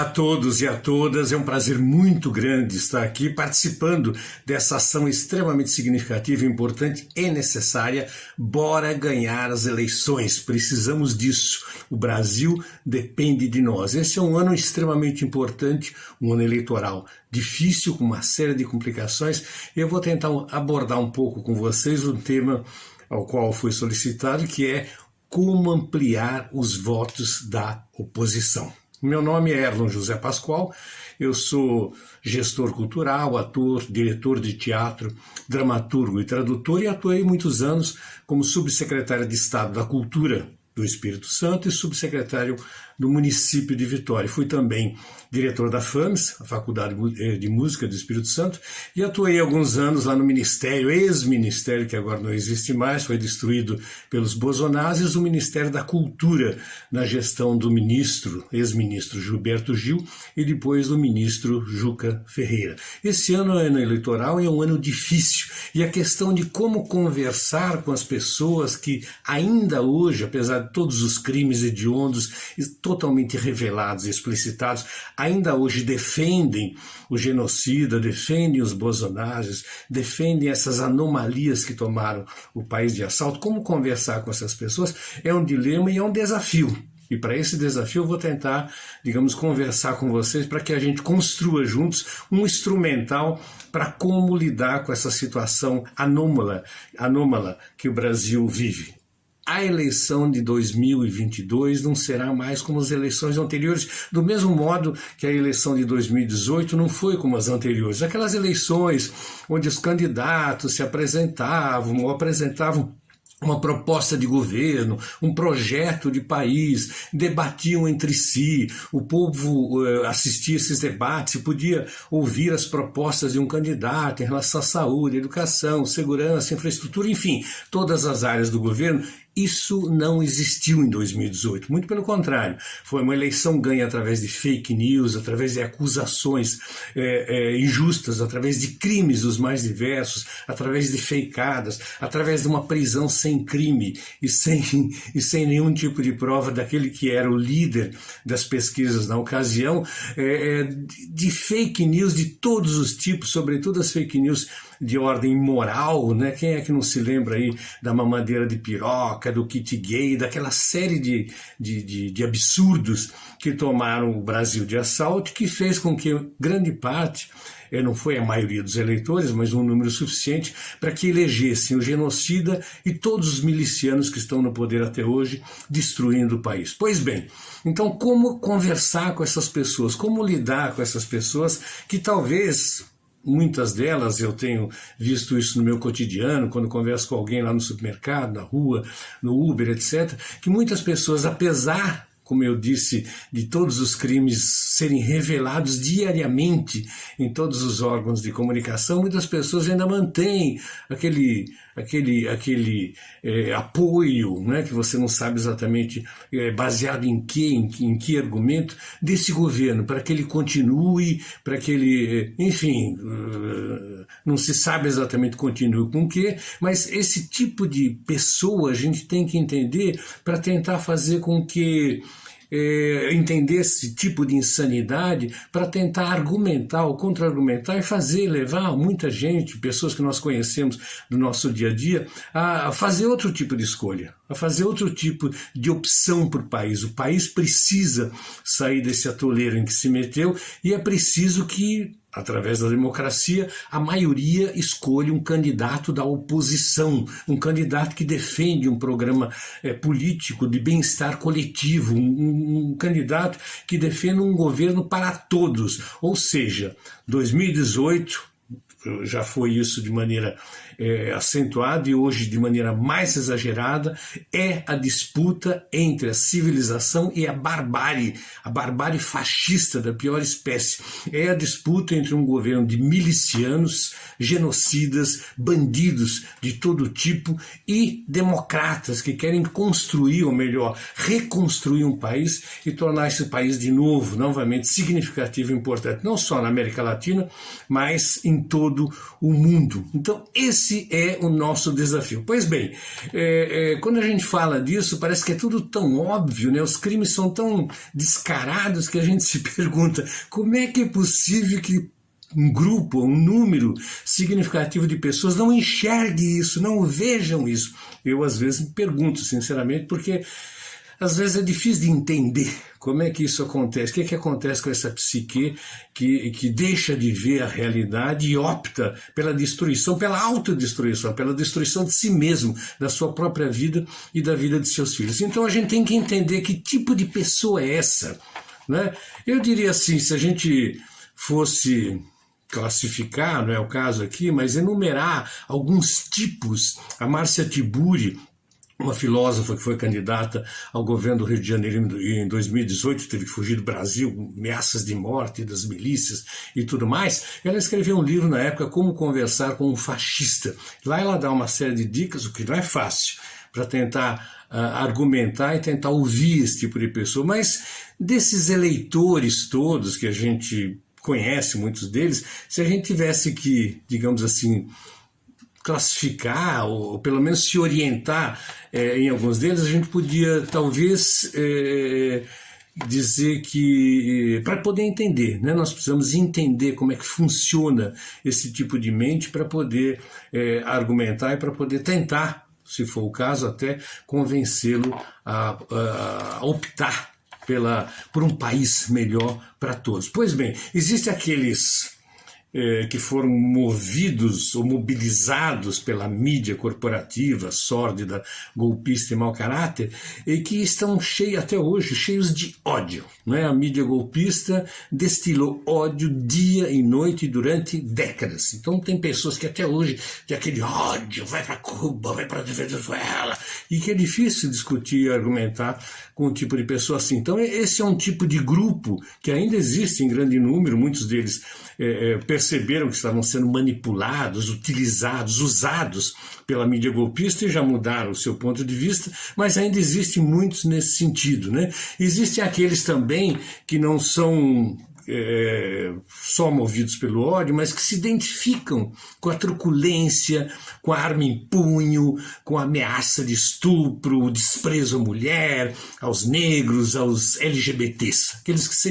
a todos e a todas, é um prazer muito grande estar aqui participando dessa ação extremamente significativa, importante e necessária. Bora ganhar as eleições, precisamos disso. O Brasil depende de nós. Esse é um ano extremamente importante, um ano eleitoral difícil, com uma série de complicações. Eu vou tentar abordar um pouco com vocês um tema ao qual foi solicitado, que é como ampliar os votos da oposição. Meu nome é Erlon José Pascoal, eu sou gestor cultural, ator, diretor de teatro, dramaturgo e tradutor e atuei muitos anos como subsecretário de Estado da Cultura do Espírito Santo e subsecretário do município de Vitória. Fui também diretor da FAMES, a Faculdade de Música do Espírito Santo, e atuei alguns anos lá no Ministério, ex-ministério, que agora não existe mais, foi destruído pelos bolsonaros, o Ministério da Cultura, na gestão do ministro, ex-ministro Gilberto Gil, e depois do ministro Juca Ferreira. Esse ano é ano eleitoral e é um ano difícil, e a questão de como conversar com as pessoas que ainda hoje, apesar de todos os crimes hediondos totalmente revelados e explicitados, ainda hoje defendem o genocida, defendem os bolsonaros, defendem essas anomalias que tomaram o país de assalto. Como conversar com essas pessoas é um dilema e é um desafio. E para esse desafio eu vou tentar, digamos, conversar com vocês para que a gente construa juntos um instrumental para como lidar com essa situação anômala que o Brasil vive. A eleição de 2022 não será mais como as eleições anteriores, do mesmo modo que a eleição de 2018 não foi como as anteriores. Aquelas eleições onde os candidatos se apresentavam ou apresentavam uma proposta de governo, um projeto de país, debatiam entre si, o povo assistia esses debates e podia ouvir as propostas de um candidato em relação à saúde, educação, segurança, infraestrutura, enfim, todas as áreas do governo. Isso não existiu em 2018, muito pelo contrário, foi uma eleição ganha através de fake news, através de acusações injustas, através de crimes os mais diversos, através de fakeadas, através de uma prisão sem crime e sem nenhum tipo de prova daquele que era o líder das pesquisas na ocasião, de fake news de todos os tipos, sobretudo as fake news de ordem moral, né? Quem é que não se lembra aí da mamadeira de piroca, do kit gay, daquela série de absurdos que tomaram o Brasil de assalto, que fez com que grande parte, não foi a maioria dos eleitores, mas um número suficiente para que elegessem o genocida e todos os milicianos que estão no poder até hoje, destruindo o país. Pois bem, então como conversar com essas pessoas, como lidar com essas pessoas que talvez... Muitas delas, eu tenho visto isso no meu cotidiano, quando converso com alguém lá no supermercado, na rua, no Uber, etc., que muitas pessoas, apesar, como eu disse, de todos os crimes serem revelados diariamente em todos os órgãos de comunicação, muitas pessoas ainda mantêm aquele apoio, né, que você não sabe exatamente baseado em que argumento, desse governo, para que ele continue, para que ele, enfim, não se sabe exatamente continue com o quê, mas esse tipo de pessoa a gente tem que entender para tentar fazer com que entender esse tipo de insanidade para tentar argumentar ou contra-argumentar e levar muita gente, pessoas que nós conhecemos do nosso dia a dia, a fazer outro tipo de escolha, a fazer outro tipo de opção para o país. O país precisa sair desse atoleiro em que se meteu e é preciso que, através da democracia, a maioria escolhe um candidato da oposição, um candidato que defende um programa político de bem-estar coletivo, um candidato que defenda um governo para todos. Ou seja, 2018 já foi isso de maneira acentuada e hoje de maneira mais exagerada, é a disputa entre a civilização e a barbárie fascista da pior espécie. É a disputa entre um governo de milicianos, genocidas, bandidos de todo tipo e democratas que querem construir, ou melhor, reconstruir um país e tornar esse país de novo, novamente significativo e importante, não só na América Latina, mas em todo todo o mundo. Então, esse é o nosso desafio. Pois bem, quando a gente fala disso, parece que é tudo tão óbvio, né? Os crimes são tão descarados que a gente se pergunta como é que é possível que um grupo, um número significativo de pessoas não enxergue isso, não vejam isso. Eu, às vezes, me pergunto, sinceramente, porque às vezes é difícil de entender como é que isso acontece, o que acontece com essa psique que deixa de ver a realidade e opta pela destruição, pela autodestruição, pela destruição de si mesmo, da sua própria vida e da vida de seus filhos. Então a gente tem que entender que tipo de pessoa é essa, né? Eu diria assim, se a gente fosse classificar, não é o caso aqui, mas enumerar alguns tipos, a Márcia Tiburi, uma filósofa que foi candidata ao governo do Rio de Janeiro em 2018, teve que fugir do Brasil, ameaças de morte das milícias e tudo mais, ela escreveu um livro na época, Como Conversar com um Fascista. Lá ela dá uma série de dicas, o que não é fácil, para tentar argumentar e tentar ouvir esse tipo de pessoa. Mas desses eleitores todos que a gente conhece, muitos deles, se a gente tivesse que, digamos assim, classificar ou pelo menos se orientar em alguns deles, a gente podia talvez dizer que, para poder entender, né, nós precisamos entender como é que funciona esse tipo de mente para poder argumentar e para poder tentar, se for o caso, até convencê-lo a optar por um país melhor para todos. Pois bem, existem aqueles que foram movidos ou mobilizados pela mídia corporativa, sórdida, golpista e mau caráter, e que estão até hoje cheios de ódio, né? A mídia golpista destilou ódio dia e noite durante décadas. Então tem pessoas que até hoje têm aquele ódio, vai para Cuba, vai para Venezuela, e que é difícil discutir e argumentar com um tipo de pessoa assim. Então esse é um tipo de grupo que ainda existe em grande número, muitos deles perceberam que estavam sendo manipulados, utilizados, usados pela mídia golpista e já mudaram o seu ponto de vista, mas ainda existem muitos nesse sentido, né? Existem aqueles também que não são só movidos pelo ódio, mas que se identificam com a truculência, com a arma em punho, com a ameaça de estupro, o desprezo à mulher, aos negros, aos LGBTs, aqueles que se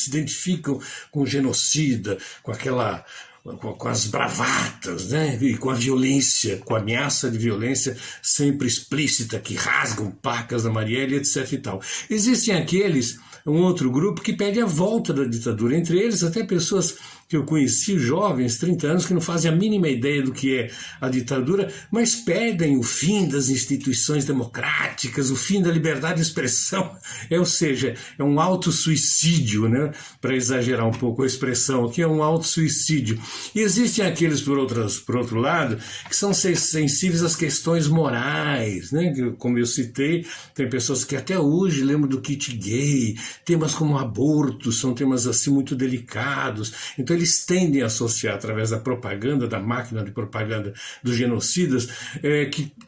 identificam com o genocida, com as bravatas, né? E com a violência, com a ameaça de violência sempre explícita, que rasgam placas da Marielle, etc. e tal. Existem aqueles, um outro grupo que pede a volta da ditadura, entre eles até pessoas que eu conheci, jovens, 30 anos, que não fazem a mínima ideia do que é a ditadura, mas pedem o fim das instituições democráticas, o fim da liberdade de expressão, ou seja, é um autossuicídio, né? Para exagerar um pouco a expressão aqui, é um autossuicídio. E existem aqueles, por outro lado, que são sensíveis às questões morais, né? Como eu citei, tem pessoas que até hoje lembram do kit gay, temas como aborto, são temas assim muito delicados, então eles tendem a associar através da propaganda, da máquina de propaganda dos genocidas,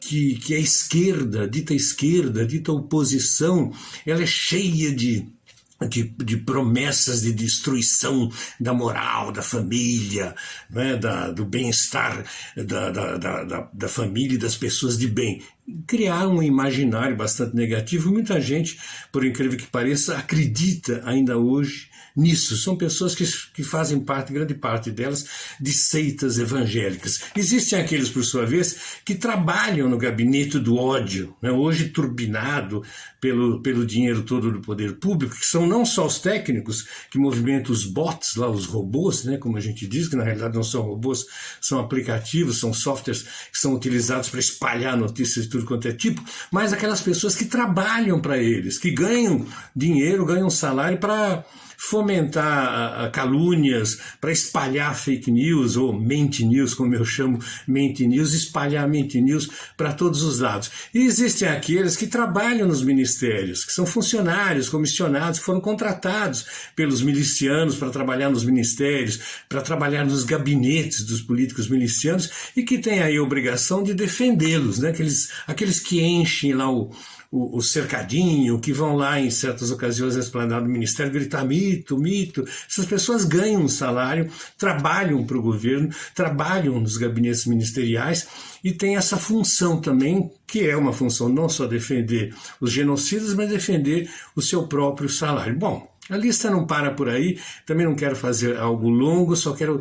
que a esquerda, dita oposição, ela é cheia de promessas de destruição da moral, da família, né, do bem-estar da família e das pessoas de bem. Criar um imaginário bastante negativo. Muita gente, por incrível que pareça, acredita ainda hoje nisso. São pessoas que fazem parte, grande parte delas, de seitas evangélicas. Existem aqueles, por sua vez, que trabalham no gabinete do ódio, né, hoje turbinado pelo dinheiro todo do poder público, que são não só os técnicos que movimentam os bots, lá os robôs, né, como a gente diz, que na realidade não são robôs, são aplicativos, são softwares que são utilizados para espalhar notícias de tudo quanto é tipo, mas aquelas pessoas que trabalham para eles, que ganham dinheiro, ganham salário para fomentar calúnias, para espalhar fake news, ou mente news, como eu chamo mente news, espalhar mente news para todos os lados. E existem aqueles que trabalham nos ministérios, que são funcionários, comissionados, que foram contratados pelos milicianos para trabalhar nos ministérios, para trabalhar nos gabinetes dos políticos milicianos, e que têm aí a obrigação de defendê-los, né? Aqueles que enchem lá o o cercadinho, que vão lá em certas ocasiões na esplanada do Ministério gritar mito, mito. Essas pessoas ganham um salário, trabalham para o governo, trabalham nos gabinetes ministeriais e têm essa função também, que é uma função não só defender os genocidas, mas defender o seu próprio salário. Bom, a lista não para por aí, também não quero fazer algo longo, só quero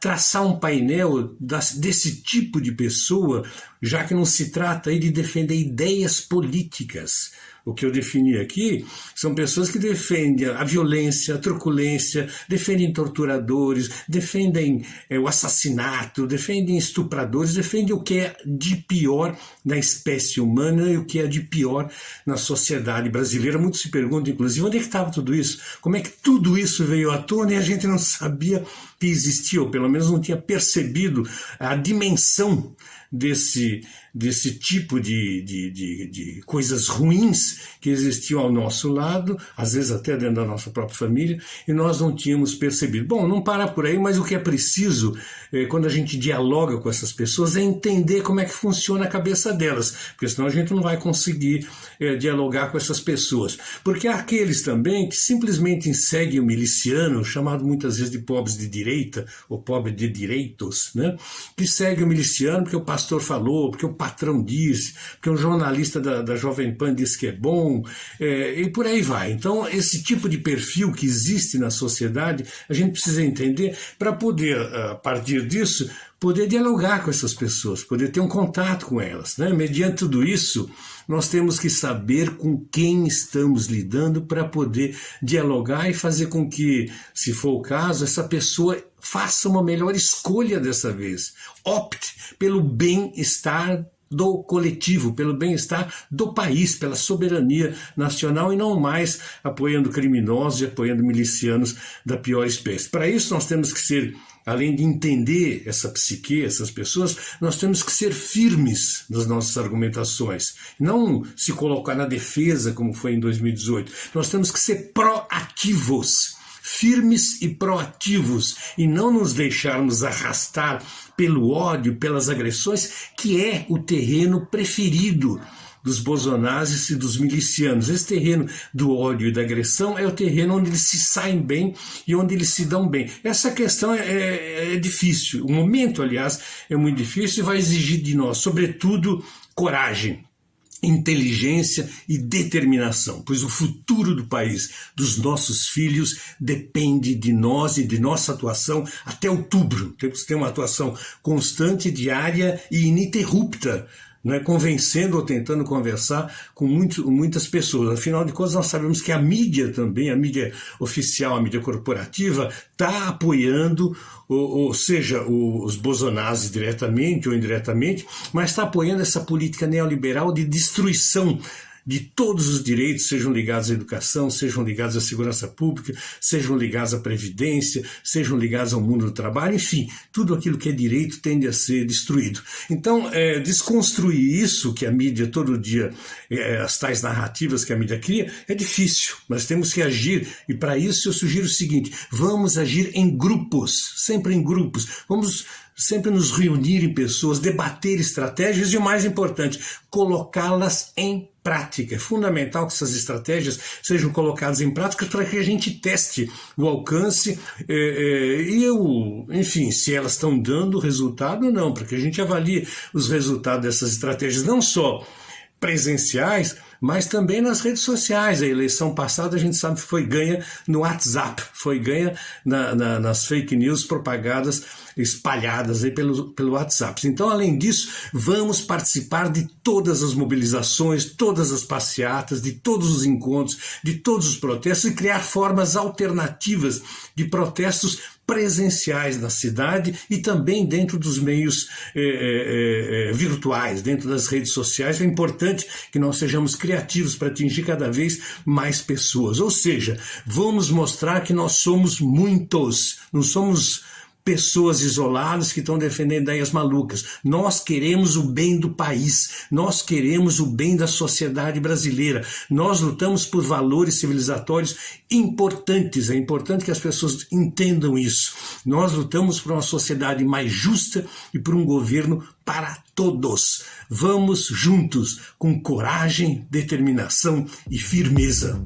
traçar um painel desse tipo de pessoa, já que não se trata aí de defender ideias políticas. O que eu defini aqui são pessoas que defendem a violência, a truculência, defendem torturadores, defendem o assassinato, defendem estupradores, defendem o que é de pior na espécie humana e o que é de pior na sociedade brasileira. Muitos se perguntam, inclusive, onde é que estava tudo isso? Como é que tudo isso veio à tona e a gente não sabia que existia, ou pelo menos não tinha percebido a dimensão desse tipo de coisas ruins que existiam ao nosso lado, às vezes até dentro da nossa própria família, e nós não tínhamos percebido. Bom, não para por aí, mas o que é preciso, quando a gente dialoga com essas pessoas, é entender como é que funciona a cabeça delas, porque senão a gente não vai conseguir dialogar com essas pessoas. Porque há aqueles também que simplesmente seguem o miliciano, chamado muitas vezes de pobres de direita, ou pobre de direitos, né? Que segue o miliciano porque o pastor falou, porque o patrão disse, porque um jornalista da Jovem Pan disse que é bom, e por aí vai. Então, esse tipo de perfil que existe na sociedade, a gente precisa entender para poder, a partir disso, poder dialogar com essas pessoas, poder ter um contato com elas, né? Mediante tudo isso, nós temos que saber com quem estamos lidando para poder dialogar e fazer com que, se for o caso, essa pessoa faça uma melhor escolha dessa vez. Opte pelo bem-estar do coletivo, pelo bem-estar do país, pela soberania nacional e não mais apoiando criminosos e apoiando milicianos da pior espécie. Para isso nós temos que ser, além de entender essa psique, essas pessoas, nós temos que ser firmes nas nossas argumentações. Não se colocar na defesa, como foi em 2018. Nós temos que ser proativos, firmes e proativos, e não nos deixarmos arrastar pelo ódio, pelas agressões, que é o terreno preferido dos bolsonaros e dos milicianos. Esse terreno do ódio e da agressão é o terreno onde eles se saem bem e onde eles se dão bem. Essa questão é difícil. O momento, aliás, é muito difícil e vai exigir de nós, sobretudo, coragem, inteligência e determinação, pois o futuro do país, dos nossos filhos, depende de nós e de nossa atuação até outubro. Temos que ter uma atuação constante, diária e ininterrupta, né, convencendo ou tentando conversar com muitas pessoas. Afinal de contas, nós sabemos que a mídia também, a mídia oficial, a mídia corporativa, está apoiando, ou seja, os bolsonaros diretamente ou indiretamente, mas está apoiando essa política neoliberal de destruição de todos os direitos, sejam ligados à educação, sejam ligados à segurança pública, sejam ligados à previdência, sejam ligados ao mundo do trabalho, enfim, tudo aquilo que é direito tende a ser destruído. Então, desconstruir isso que a mídia todo dia, as tais narrativas que a mídia cria, é difícil, mas temos que agir, e para isso eu sugiro o seguinte: vamos agir em grupos, sempre em grupos, vamos sempre nos reunir em pessoas, debater estratégias e, o mais importante, colocá-las em prática. É fundamental que essas estratégias sejam colocadas em prática para que a gente teste o alcance enfim, se elas estão dando resultado ou não, para que a gente avalie os resultados dessas estratégias, não só presenciais, mas também nas redes sociais. A eleição passada, a gente sabe que foi ganha no WhatsApp, foi ganha nas fake news propagadas, espalhadas aí pelo WhatsApp. Então, além disso, vamos participar de todas as mobilizações, todas as passeatas, de todos os encontros, de todos os protestos e criar formas alternativas de protestos presenciais na cidade e também dentro dos meios virtuais, dentro das redes sociais. É importante que nós sejamos criativos para atingir cada vez mais pessoas. Ou seja, vamos mostrar que nós somos muitos, não somos pessoas isoladas que estão defendendo ideias malucas. Nós queremos o bem do país, nós queremos o bem da sociedade brasileira, nós lutamos por valores civilizatórios importantes, é importante que as pessoas entendam isso. Nós lutamos por uma sociedade mais justa e por um governo para todos. Vamos juntos, com coragem, determinação e firmeza.